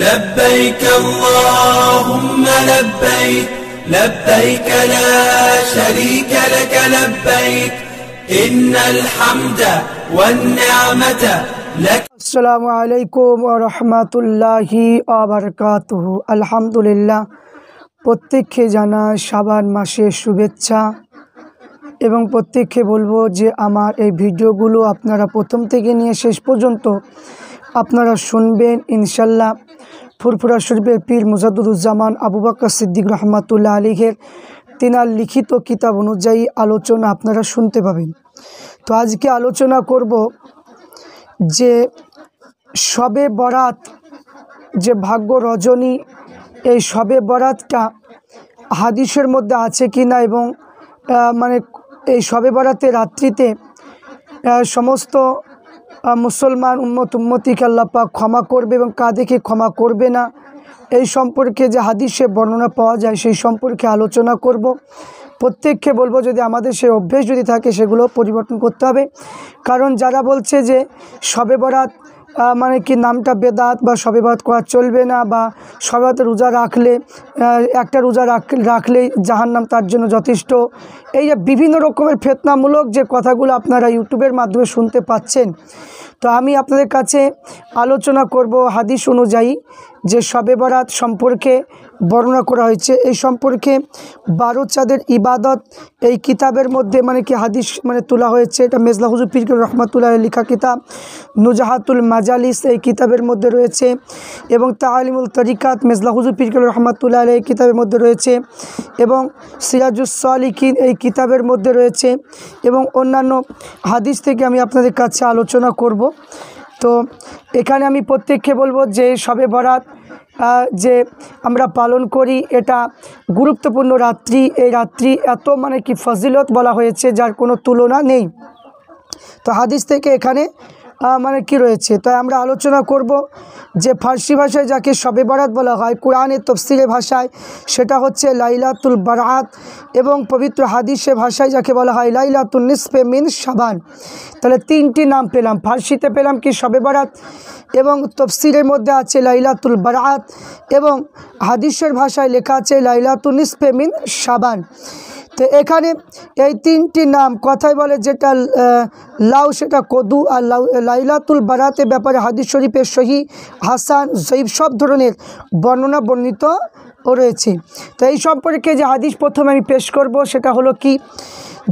لبيك اللهم لبيك لبيك لا شريك لك لبيك إن الحمد والنعمة لك السلام عليكم ورحمة الله وبركاته আলহামদুলিল্লাহ প্রত্যেককে জানা শাবান মাসের শুভেচ্ছা এবং প্রত্যেককে বলবো যে আমার এই ভিডিওগুলো আপনারা প্রথম থেকে নিয়ে শেষ পর্যন্ত আপনারা শুনবেন ইনশাআল্লাহ। ফুরফুরা শরীফের পীর মুজাদ্দুদুজ্জামান আবু বকর সিদ্দিক রহমাতুল্লাহ আলাইহির তিনার লিখিত কিতাব অনুযায়ী আলোচনা আপনারা শুনতে পাবেন। তো আজকে আলোচনা করব যে শবে বরাত, যে ভাগ্য রজনী, এই শবে বরাতটা হাদিসের মধ্যে আছে কি না, এবং এই শবে বরাতের রাত্রিতে সমস্ত মুসলমান উম্মতিকে আল্লাহ পাক ক্ষমা করবে এবং কাদেরকে ক্ষমা করবে না, এই সম্পর্কে যে হাদিসে বর্ণনা পাওয়া যায় সেই সম্পর্কে আলোচনা করব। প্রত্যেককে বলবো যদি আমাদের সেই অভ্যেস যদি থাকে সেগুলো পরিবর্তন করতে হবে। কারণ যারা বলছে যে শবে বরাত কি নামটা বেদাত বা শবে বরাত করা চলবে না, বা শবে বরাতে রোজা রাখলে একটা রোজা রাখলেই জাহান্নাম তার জন্য যথেষ্ট, এই যে বিভিন্ন রকমের ফিতনামূলক যে কথাগুলো আপনারা ইউটিউবের মাধ্যমে শুনতে পাচ্ছেন, তো আমি আপনাদের কাছে আলোচনা করব হাদিস অনুযায়ী যে শবে বরাত সম্পর্কে বর্ণনা করা হয়েছে। এই সম্পর্কে 12 চাঁদের ইবাদত এই কিতাবের মধ্যে হাদিস তোলা হয়েছে। এটা মেজলা হুজুর পীর রহমাতুল্লাহ লেখা কিতাব নুজাহাতুল মাজালিস এই কিতাবের মধ্যে রয়েছে, এবং তালিমুল তরিকাত মেজলা হুজুর পীর রহমাতুল্লাহ এই কিতাবের মধ্যে রয়েছে, এবং সিরাজুস সালিকিন এই কিতাবের মধ্যে রয়েছে, এবং অন্যান্য হাদিস থেকে আমি আপনাদের কাছে আলোচনা করব। তো এখানে আমি প্রত্যেককে বলবো যে শবে বরাত যে আমরা পালন করি এটা গুরুত্বপূর্ণ রাত্রি। এই রাত্রি এত ফজিলত বলা হয়েছে যার কোনো তুলনা নেই। তো হাদিস থেকে এখানে কি রয়েছে, তাই আমরা আলোচনা করব যে ফার্সি ভাষায় যাকে শবে বরাত বলা হয়, কোরআনের তফসিরের ভাষায় সেটা হচ্ছে লাইলাতুল বারাত, এবং পবিত্র হাদিসের ভাষায় যাকে বলা হয় লাইলাতুন নিসফে মিন শাবান। তাহলে 3টি নাম পেলাম, ফার্সিতে পেলাম কি শবে বরাত, এবং তফসিরের মধ্যে আছে লাইলাতুল বারাত, এবং হাদিসের ভাষায় লেখা আছে লাইলাতুন নিসফে মিন শাবান। তো এখানে এই 3টি নাম কথায় বলে যেটা লাউ সেটা কদু, আর লাইলাতুল বারাতের ব্যাপারে হাদিস শরীফের সহি হাসান জয়ীব সব ধরনের বর্ণনা বর্ণিত রয়েছে। তো এই সম্পর্কে যে হাদিস প্রথমে আমি পেশ করব সেটা হলো কি,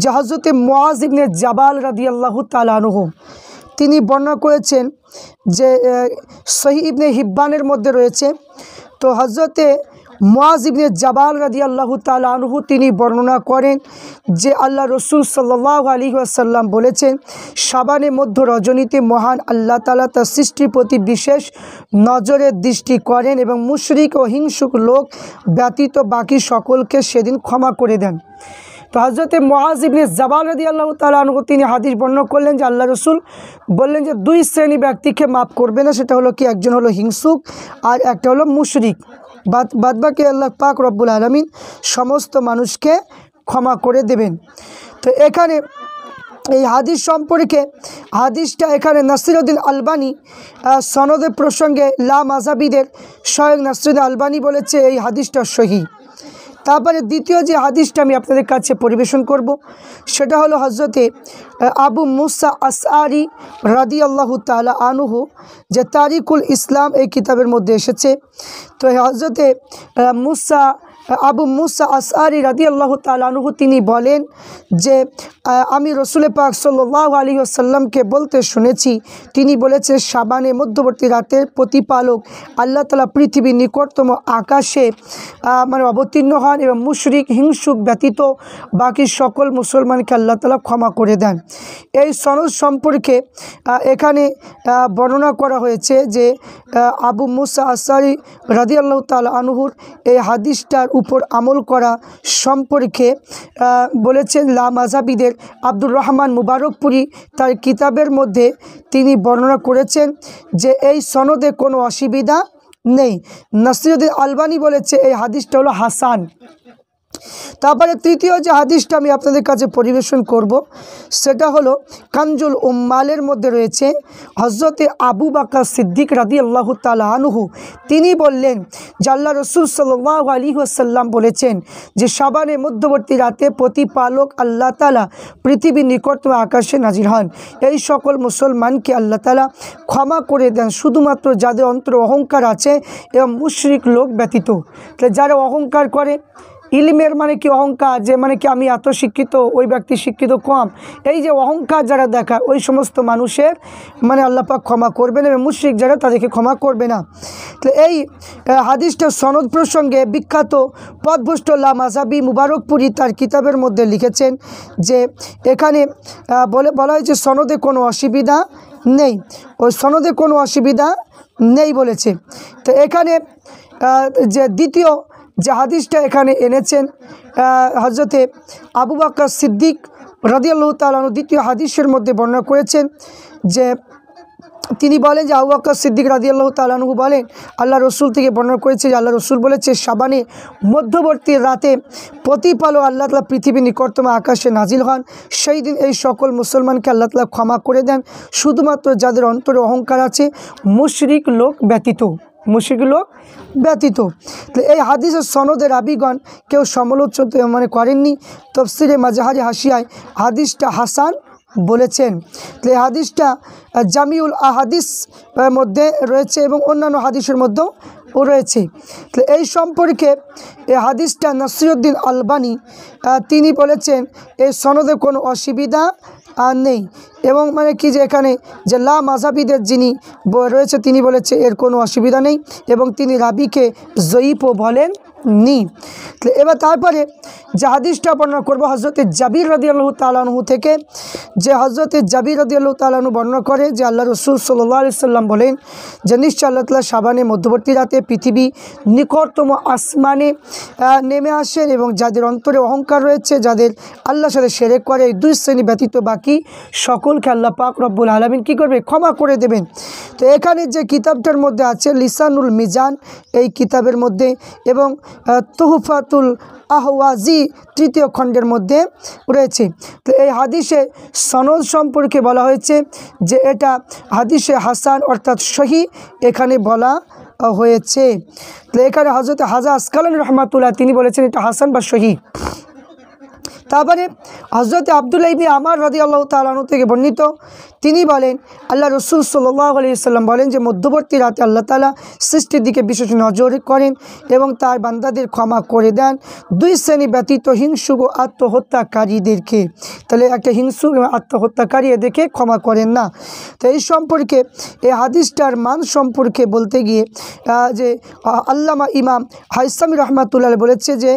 যে হযরতে মুআজ ইবনে জাবাল রাদিয়াল্লাহু তাআলা আনহু তিনি বর্ণনা করেছেন, যে সহিহ ইবনে হিব্বানের মধ্যে রয়েছে। তো হযরতে মুআজ ইবনে জাবাল রাদিয়াল্লাহু তাআলা আনহু তিনি বর্ণনা করেন যে আল্লাহ রসুল সাল্লাল্লাহু আলাইহি ওয়াসাল্লাম বলেছেন, শাবানের মধ্য রজনীতে মহান আল্লাহ তাআলা তার সৃষ্টির প্রতি বিশেষ নজরের দৃষ্টি করেন এবং মুশরিক ও হিংসুক লোক ব্যতীত বাকি সকলকে সেদিন ক্ষমা করে দেন। তো হযরতে মুআজ ইবনে জাবাল রাদিয়াল্লাহু তাআলা আনহু তিনি হাদিস বর্ণনা করলেন যে আল্লাহ রসুল বললেন যে 2 শ্রেণী ব্যক্তিকে মাফ করবে না, সেটা হলো কি, একজন হলো হিংসুক আর একটা হলো মুশরিক। বাদবাকি আল্লাহ পাক রব্বুল আলামিন সমস্ত মানুষকে ক্ষমা করে দেবেন। তো এখানে এই হাদিস সম্পর্কে হাদিসটা এখানে নাসিরউদ্দিন আলবানী সনদের প্রসঙ্গে লা মাযহাবিদের স্বয়ং নাসিরউদ্দিন আলবানী বলেছে এই হাদিসটা সহিহ। তারপরে দ্বিতীয় যে হাদিসটা আমি আপনাদের কাছে পরিবেশন করব সেটা হলো হযরতে আবু মুসা আশআরী রাদিয়াল্লাহু তাআলা আনহু, যে তারিকুল ইসলাম এই কিতাবের মধ্যে এসেছে। তো হযরতে আবু মুসা আশআরী রাদিয়াল্লাহু তাআলা আনহু তিনি বলেন যে আমি রাসূল পাক সাল্লাল্লাহু আলাইহি ওয়াসাল্লামকে বলতে শুনেছি, তিনি বলেছে শাবানের মধ্যবর্তী রাতের প্রতিপালক আল্লাহ তাআলা পৃথিবীর নিকটতম আকাশে অবতীর্ণ হন এবং মুশরিক হিংসুক ব্যতীত বাকি সকল মুসলমানকে আল্লাহ তাআলা ক্ষমা করে দেন। এই সনদ সম্পর্কে এখানে বর্ণনা করা হয়েছে যে আবু মুসা আশআরী রাদিয়াল্লাহু তাআলা আনহুর এই হাদিসটার উপর আমল করা সম্পর্কে বলেছেন লা মাযহাবিদের আব্দুর রহমান মুবারকপুরি তার কিতাবের মধ্যে তিনি বর্ণনা করেছেন যে এই সনদে কোনো অসুবিধা নেই। নাসিরউদ্দিন আলবানী বলেছে এই হাদিসটা হলো হাসান। তারপরে তৃতীয় যে হাদিসটা আমি আপনাদের কাছে পরিবেশন করব সেটা হলো কানজুল উম্মালের মধ্যে রয়েছে হযরতে আবু বকর সিদ্দিক রাদিয়াল্লাহু তাআলা আনহু তিনি বললেন যে আল্লাহ রাসূল সাল্লাল্লাহু আলাইহি ওয়াসাল্লাম বলেছেন যে শাবানের মধ্যবর্তী রাতে প্রতিপালক আল্লাহ তাআলা পৃথিবীর নিকটতম আকাশে নাজিল হন, এই সকল মুসলমানকে আল্লাহ তাআলা ক্ষমা করে দেন শুধুমাত্র যাদের অন্তরে অহংকার আছে এবং মুশরিক লোক ব্যতীত। যারা অহংকার করে, ইলমের মানে কি অহংকার, যে মানে কি আমি এত শিক্ষিত ওই ব্যক্তি শিক্ষিত কম, এই যে অহংকার যারা দেখায় ওই সমস্ত মানুষের মানে আল্লাহ পাক ক্ষমা করবেন এবং মুশরিক যারা তাদেরকে ক্ষমা করবে না। তো এই হাদিসটা সনদ প্রসঙ্গে বিখ্যাত পথভ্রষ্ট লা মাযহাবি মুবারকপুরি তার কিতাবের মধ্যে লিখেছেন যে এখানে বলা হয়েছে সনদে কোনো অসুবিধা নেই, ওই সনদে কোনো অসুবিধা নেই বলেছে। তো এখানে যে দ্বিতীয় যে হাদিসটা এখানে এনেছেন হযরতে আবু বকর সিদ্দিক রাদিয়াল্লাহু তাআলা আনহু দ্বিতীয় হাদিসের মধ্যে বর্ণনা করেছেন যে তিনি বলেন যে আবু বকর সিদ্দিক রাদিয়াল্লাহু তাআলা আনহু বলেন আল্লাহ রসুল থেকে বর্ণনা করেছে যে আল্লাহ রসুল বলেছে শাবানে মধ্যবর্তী রাতে প্রতিপালক আল্লাহ তাআলা পৃথিবীর নিকটতম আকাশে নাজিল হন, সেই দিন এই সকল মুসলমানকে আল্লাহ তাআলা ক্ষমা করে দেন শুধুমাত্র যাদের অন্তরে অহংকার আছে মুশরিক লোক ব্যতীত, মুশরিক লোক ব্যতীত। তো এই হাদিসের সনদের রাবীগণ কেউ সমালোচনা মানে করেননি, তাফসীরে মাজহারি হাসিয়ায় হাদিসটা হাসান বলেছেন। তো এই হাদিসটা জামিউল আহাদিস মধ্যে রয়েছে এবং অন্যান্য হাদিসের মধ্যেও রয়েছে। তো এই সম্পর্কে এই হাদিসটা নাসিরউদ্দিন আলবানী তিনি বলেছেন এই সনদে কোনো অসুবিধা নেই এবং মানে কি যে এখানে যে লা মাযহাবিদের যিনি রয়েছে তিনি বলেছে এর কোনো অসুবিধা নেই এবং তিনি রাবিকে জয়ীফও বলেন নি। এবার তারপরে যে হাদিসটা বর্ণনা করবো হযরতে জাবির রাদিয়াল্লাহু তাআলা আনহু থেকে, যে হযরতে জাবির রাদিয়াল্লাহু তাআলা আনহু বর্ণনা করে যে আল্লাহ রাসূল সাল্লাল্লাহু আলাইহি সাল্লাম বলেন যে নিশ্চয় আল্লাহ তাআলা শাবানের মধ্যবর্তী রাতে পৃথিবী নিকটতম আসমানে নেমে আসেন এবং যাদের অন্তরে অহংকার রয়েছে, যাদের আল্লাহর সাথে শিরক করে, এই দুই শ্রেণী ব্যতীত বাকি সকলকে আল্লাহ পাক রব্বুল আলামিন কী করবে, ক্ষমা করে দেবেন। তো এখানে যে কিতাবটার মধ্যে আছে লিসানুল মিজান এই কিতাবের মধ্যে এবং তুহফাতুল আহওয়াজি তৃতীয় খণ্ডের মধ্যে রয়েছে। তো এই হাদিসে সনদ সম্পর্কে বলা হয়েছে যে এটা হাদিসে হাসান অর্থাৎ সহি এখানে বলা হয়েছে। তো এখানে হযরত হাজা আসকালানী রহমাতুল্লাহ তিনি বলেছেন এটা হাসান বা সহি। তারপরে হযরতে আব্দুল্লাহ ইবনে আমর রাদিয়াল্লাহু তাআলা আনহু থেকে বর্ণিত তিনি বলেন আল্লাহ রসুল সাল্লাল্লাহু আলাইহি ওয়াসাল্লাম বলেন যে মধ্যবর্তী রাতে আল্লাহ তাআলা সৃষ্টির দিকে বিশেষ নজর করেন এবং তার বান্দাদের ক্ষমা করে দেন দুই শ্রেণী ব্যতীত হিংসুক ও আত্মহত্যাকারীদেরকে। তাহলে একটা হিংসুক এবং আত্মহত্যাকারী এদেরকে ক্ষমা করেন না। তো এই সম্পর্কে এই হাদিসটার মান সম্পর্কে বলতে গিয়ে যে আল্লামা ইমাম হাইসামি রহমাতুল্লাহ বলেছে যে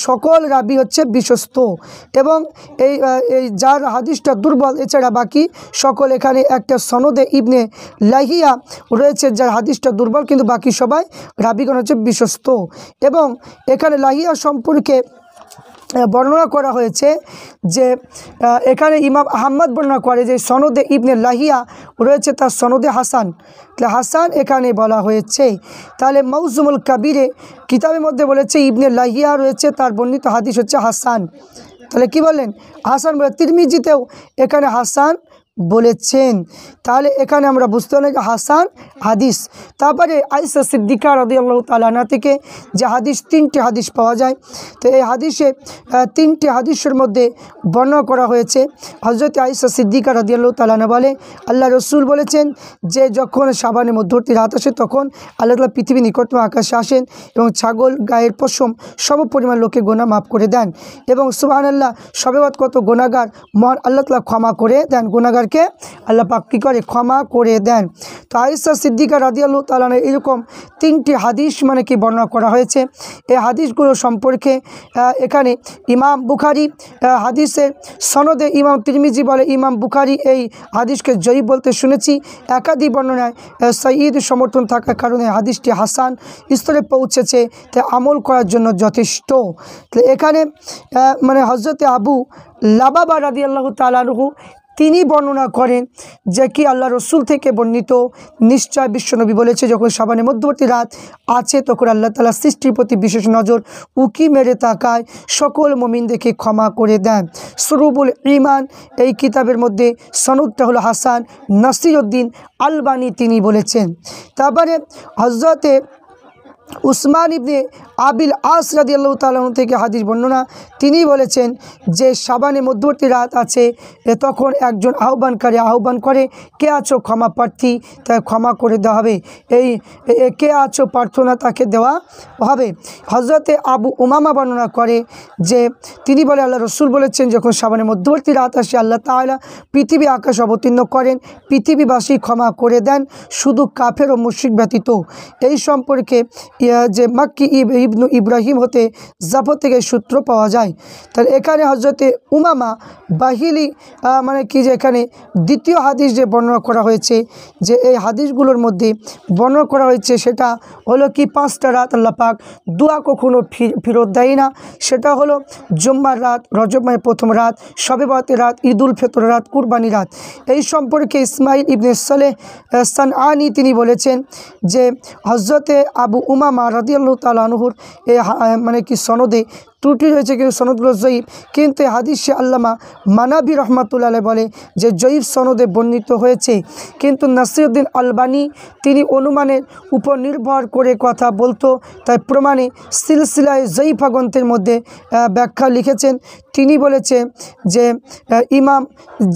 সকল রাবি হচ্ছে বিশ্বস্ত এবং এই যার হাদিসটা দুর্বল এছাড়া বাকি সকল, এখানে একটা সনদে ইবনে লাহিয়া রয়েছে যার হাদিসটা দুর্বল কিন্তু বাকি সবাই রাবিগণ হচ্ছে বিশ্বস্ত। এবং এখানে লাহিয়া সম্পর্কে বর্ণনা করা হয়েছে যে এখানে ইমাম আহমদ বর্ণনা করে যে সনদে ইবনে লাহিয়া রয়েছে তার সনদে হাসান, হাসান এখানে বলা হয়েছে। তাহলে মৌজুমুল কাবিরে কিতাবের মধ্যে বলেছে ইবনে লাহিয়া রয়েছে তার বর্ণিত হাদিস হচ্ছে হাসান। তাহলে কি বললেন হাসান বলে, তিরমিজিতেও এখানে হাসান বলেছেন। তাহলে এখানে আমরা বুঝতে পারলাম যে হাসান হাদিস। তারপরে আয়েশা সিদ্দিকা রাদিয়াল্লাহু তাআলা আনহা থেকে যে হাদিস তিনটি হাদিস পাওয়া যায়, তো এই হাদিসে তিনটি হাদিসের মধ্যে বর্ণনা করা হয়েছে। হযরত আয়েশা সিদ্দিকা রাদিয়াল্লাহু তাআলা আনহা বলে আল্লাহ রসুল বলেছেন যে যখন শাবানের মধ্যবর্তী রাত আসে তখন আল্লাহ তাআলা পৃথিবীর নিকটতম আকাশে আসেন এবং ছাগল গায়ের পশম সম পরিমাণ লোকে গুনাহ মাফ করে দেন এবং সুবহানাল্লাহ সবেবাদ কত গুনাহগার মহান আল্লাহ তাআলা ক্ষমা করে দেন, গুনাহগার কে আল্লাহ পাক কি করে ক্ষমা করে দেন। তো আয়েশা সিদ্দিকা রাদিয়াল্লাহু তাআলা এরকম তিনটি হাদিস মানে কি বর্ণনা করা হয়েছে। এই হাদিসগুলো সম্পর্কে এখানে ইমাম বুখারী হাদিসের সনদে ইমাম তিরমিজি বলে ইমাম বুখারী এই হাদিসকে জয়ী বলতে শুনেছি। একাধিক বর্ণনায় সঈদ সমর্থন থাকার কারণে হাদিসটি হাসান স্তরে পৌঁছেছে, তাই আমল করার জন্য যথেষ্ট। তো এখানে মানে হযরতে আবু লাবাবা রাদিয়াল্লাহু তাআলা আনহু তিনি বর্ণনা করেন যে কি আল্লাহ রসুল থেকে বর্ণিত, নিশ্চয় বিশ্বনবী বলেছে, যখন শাবানের মধ্যবর্তী রাত আছে তখন আল্লাহ তাআলা সৃষ্টির প্রতি বিশেষ নজর উকি মেরে তাকায়, সকল মুমিনদেরকে ক্ষমা করে দেন। সুরুবুল ঈমান এই কিতাবের মধ্যে সনদটা হলো হাসান, নাসিরউদ্দিন আলবানী তিনি বলেছেন। তারপরে হযরতে উসমান ইবনে আবিল আস রাদিয়াল্লাহু তাআলা থেকে হাদিস বর্ণনা, তিনি বলেছেন যে শাবানের মধ্যবর্তী রাত আছে, তখন একজন আহ্বানকারী আহ্বান করে, কে আছো ক্ষমা প্রার্থী, তাই ক্ষমা করে দেওয়া হবে। কে আছো প্রার্থনা, তাকে দেওয়া হবে। হযরতে আবু উমামা বর্ণনা করে যে তিনি বলে, আল্লাহ রসুল বলেছেন, যখন শাবানের মধ্যবর্তী রাত আসে আল্লাহ তাআলা পৃথিবী আকাশ অবতীর্ণ করেন, পৃথিবীবাসী ক্ষমা করে দেন, শুধু কাফের ও মুশরিক ব্যতীত। এই সম্পর্কে যে মাক্কি ইবনু ইব্রাহিম হতে জাফর থেকে সূত্র পাওয়া যায়। তাহলে এখানে হযরতে উমামা বাহিলি মানে কি যে এখানে দ্বিতীয় হাদিস যে বর্ণনা করা হয়েছে, যে এই হাদিসগুলোর মধ্যে বর্ণনা করা হয়েছে সেটা হলো কি 5টা রাত আল্লাহ পাক দোয়া কখনো ফেরত দেয় না। সেটা হলো জুম্মার রাত, রজব মাসের প্রথম রাত, শবে বরাতের রাত, ঈদুল ফিতর রাত, কুরবানি রাত। এই সম্পর্কে ইসমাইল ইবনে সালেহ সানআনী তিনি বলেছেন যে হযরতে আবু উমামা রাদিয়াল্লাহু তাআলা আনহুর মানে কি সনদে ত্রুটি রয়েছে, কিন্তু সনদগুলো জয়ীফ। কিন্তু এই হাদিসে আল্লামা মানাবি রহমাতুল্লাহ আলাইহি বলে যে জয়ীফ সনদে বর্ণিত হয়েছে, কিন্তু নাসিরউদ্দিন আলবানী তিনি অনুমানের উপর নির্ভর করে কথা বলতো, তাই প্রমাণে সিলসিলায় জয়ীফা গ্রন্থের মধ্যে ব্যাখ্যা লিখেছেন। তিনি বলেছেন যে ইমাম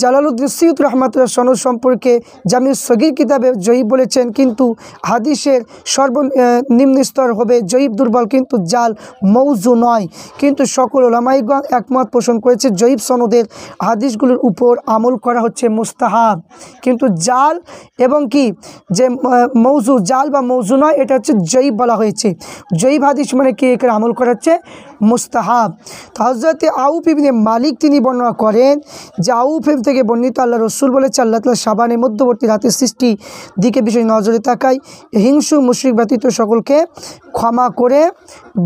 জালালউদ্দিন সৈয়দ রহমাতুল্লাহ সনদ সম্পর্কে জামিউস সগীর কিতাবে জয়ীফ বলেছেন, কিন্তু হাদিসের সর্বনিম্ন স্তর হবে জয়ীফ, দুর্বল, কিন্তু জাল মৌজু নয়। কিন্তু সকল উলামাইগণ একমত পোষণ করেছে জয়ীফ সনদের হাদিসগুলোর উপর আমল করা হচ্ছে মুস্তাহাব, কিন্তু জাল এবং কি যে মৌজু, জাল বা মৌজু নয়, এটা হচ্ছে জয়ীফ বলা হয়েছে। জয়ীফ হাদিস মানে কি এখানে আমল করা হচ্ছে মুস্তাহাব। তো হযরতে আউফ ইবনে মালিক তিনি বর্ণনা করেন যে আউফ থেকে বর্ণিত, আল্লাহ রসুল বলেছে, আল্লাহ তাআলা শাবানের মধ্যবর্তী রাতের সৃষ্টি দিকে বিশেষ নজরে তাকায়, হিংসু মুশরিক ব্যতীত সকলকে ক্ষমা করে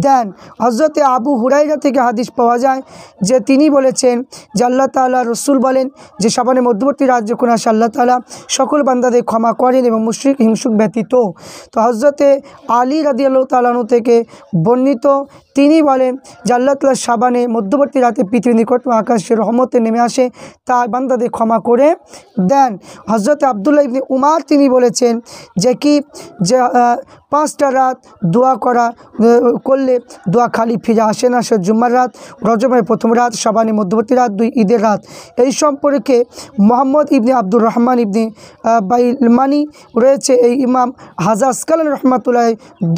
দেন। হযরতে আবু হুরায়রা থেকে হাদিস পাওয়া যায় যে তিনি বলেছেন যে আল্লাহ তাআলা রসুল বলেন যে শাবানের মধ্যবর্তী রাত যখন আসে আল্লাহ তাআলা সকল বান্দাদের ক্ষমা করেন এবং মুশরিক হিংসুক ব্যতীত। তো হযরতে আলী রাদিয়াল্লাহু তাআলা আনহু থেকে বর্ণিত, তিনি বলেন যে আল্লাহ তাআলা শাবানের মধ্যবর্তী রাতে পৃথিবীর নিকট আকাশের রহমতে নেমে আসে, তা বান্দাদের ক্ষমা করে দেন। হযরতে আব্দুল্লাহ ইবনে উমার তিনি বলেছেন যে কি যে 5টা রাত দোয়া করলে দোয়া খালি ফিরে আসে না, সে জুম্মার রাত, রজবের প্রথম রাত, শাবানের মধ্যবর্তী রাত, 2 ঈদের রাত। এই সম্পর্কে মোহাম্মদ ইবনে আব্দুর রহমান ইবনে বাইলমানি রয়েছে, এই ইমাম হাজা আসকালানী রহমাতুল্লাহ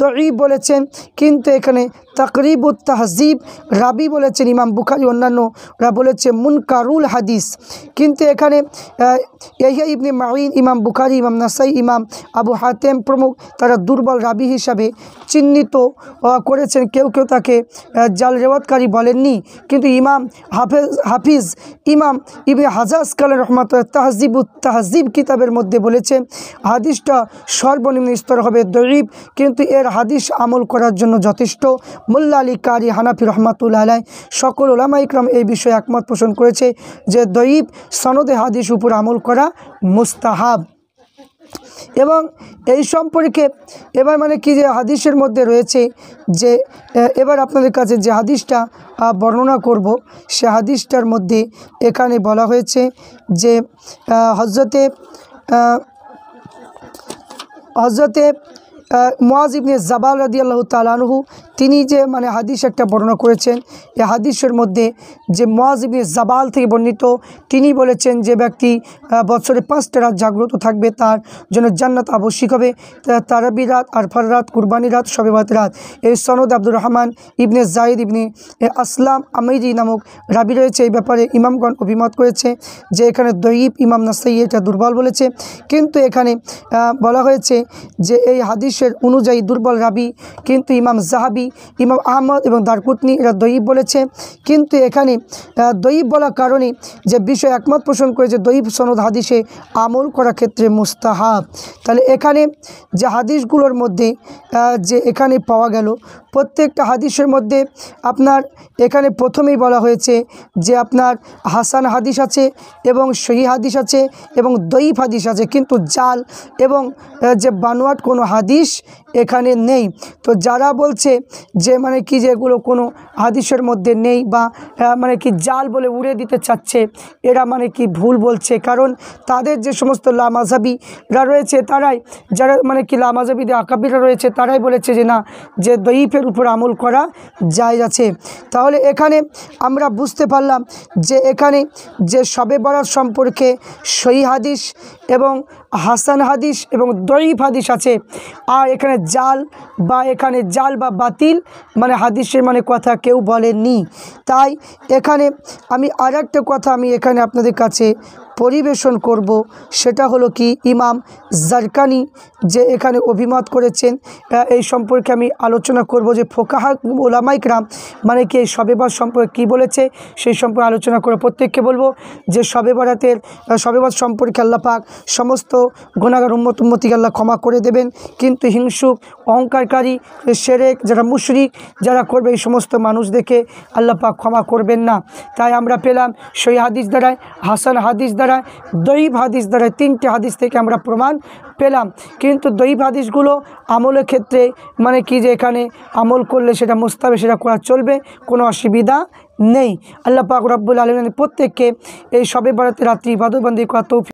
দঈফ বলেছেন, কিন্তু এখানে তাকরিবুত তাহজিব রাবি বলেছেন ইমাম বুখারী, অন্যান্যরা বলেছে মুনকারুল হাদিস। কিন্তু এখানে ইয়াহইয়া ইবনে মাঈন, ইমাম বুখারী, ইমাম নাসাই, ইমাম আবু হাতেম প্রমুখ তারা দুর্বল রাবি হিসাবে চিহ্নিত করেছেন। কেউ কেউ তাকে জাল রেওয়াতকারী বলেননি, কিন্তু ইমাম হাফিজ ইমাম ইবনে হাজার আসকালানী রহমাতুল্লাহ তাহজিবুত তাহজিব কিতাবের মধ্যে বলেছেন হাদিসটা সর্বনিম্ন স্তর হবে দঈফ, কিন্তু এর হাদিস আমল করার জন্য যথেষ্ট। মোল্লা আলী কারি হানাফি রহমাতুল্লাহ আলাইহি সকল উলামা ইকরাম এই বিষয়ে একমত পোষণ করেছে যে দঈফ সনদে হাদিস উপর আমল করা মুস্তাহাব। এবং এই সম্পর্কে এবার মানে কি যে হাদিসের মধ্যে রয়েছে যে এবার আপনাদের কাছে যে হাদিসটা বর্ণনা করব, সে হাদিসটার মধ্যে এখানে বলা হয়েছে যে হযরতে মুআজ ইবনে জাবাল রাদিয়াল্লাহু তাআলা আনহু তিনি যে মানে হাদিস একটা বর্ণনা করেছেন, এই হাদিসের মধ্যে যে মুআজ ইবনে জাবাল থেকে বর্ণিত, তিনি বলেছেন যে ব্যক্তি বছরে 5টা রাত জাগ্রত থাকবে তার জন্য জান্নাত আবশ্যিক হবে, তারাবি রাত, আরফার রাত, কুরবানি রাত, শবে বরাত রাত। এই সনদ আব্দুর রহমান ইবনে জায়েদ ইবনে আসলাম আমিরি নামক রাবি রয়েছে। এই ব্যাপারে ইমামগণ অভিমত করেছে যে এখানে দঈফ, ইমাম নাসাই এটা দুর্বল বলেছে, কিন্তু এখানে বলা হয়েছে যে এই হাদিস হাদিসের অনুযায়ী দুর্বল রাবি, কিন্তু ইমাম জাহাবি, ইমাম আহমদ এবং দারকুতনি এরা দঈফ বলেছে। কিন্তু এখানে দঈফ বলার কারণে যে বিষয় একমত পোষণ করে যে দঈফ সনদ হাদিসে আমল করার ক্ষেত্রে মুস্তাহাব। তাহলে এখানে যে হাদিসগুলোর মধ্যে যে এখানে পাওয়া গেল, প্রত্যেকটা হাদিসের মধ্যে আপনার এখানে প্রথমেই বলা হয়েছে যে আপনার হাসান হাদিস আছে এবং সহিহ হাদিস আছে এবং দঈফ হাদিস আছে, কিন্তু জাল এবং যে বানোয়াট কোনো হাদিস এখানে নেই। তো যারা বলছে যে মানে কি যে এগুলো কোনো হাদিসের মধ্যে নেই বা মানে কি জাল বলে উড়িয়ে দিতে চাচ্ছে, এরা মানে কি ভুল বলছে। কারণ তাদের যে সমস্ত লামাজাবিরা রয়েছে তারাই, যারা মানে কি লামাজাবিদের আকাবিরা রয়েছে তারাই বলেছে যে না, যে দঈফের উপর আমল করা জায়েজ আছে। তাহলে এখানে আমরা বুঝতে পারলাম যে এখানে যে শবে বরাত সম্পর্কে সহিহ হাদিস এবং হাসান হাদিস এবং দঈফ হাদিস আছে, আর এখানে জাল বা বাতিল মানে হাদিসের মানে কথা কেউ বলেননি। তাই এখানে আমি আরেকটা কথা আমি এখানে আপনাদের কাছে পরিবেশন করব, সেটা হলো কি ইমাম জারকানি যে এখানে অভিমত করেছেন, এই সম্পর্কে আমি আলোচনা করব যে ফোকাহা ওলামায়ে কেরাম মানে কি এই শবে বরাত সম্পর্কে কী বলেছে সেই সম্পর্কে আলোচনা করে প্রত্যেককে বলবো যে শবে বরাত সম্পর্কে আল্লাহ পাক সমস্ত গুনাহগার উম্মতিকে আল্লাহ ক্ষমা করে দেবেন, কিন্তু হিংসুক অহংকারী শিরক যারা মুশরিক যারা করবে এই সমস্ত মানুষদেরকে আল্লাহ পাক ক্ষমা করবেন না। তাই আমরা পেলাম সহিহ হাদিস দ্বারায়, হাসান হাদিস দ্বারায়, দঈফ হাদিস দ্বারায়, তিনটে হাদিস থেকে আমরা প্রমাণ পেলাম। কিন্তু দঈফ হাদিসগুলো আমলের ক্ষেত্রে মানে কি যে এখানে আমল করলে সেটা মুস্তাহাব, সেটা করা চলবে, কোনো অসুবিধা নেই। আল্লাহ পাক রব্বুল আলামিন প্রত্যেককে এই শবে বরাতের রাত্রি ইবাদত বন্দেগী করার তৌফিক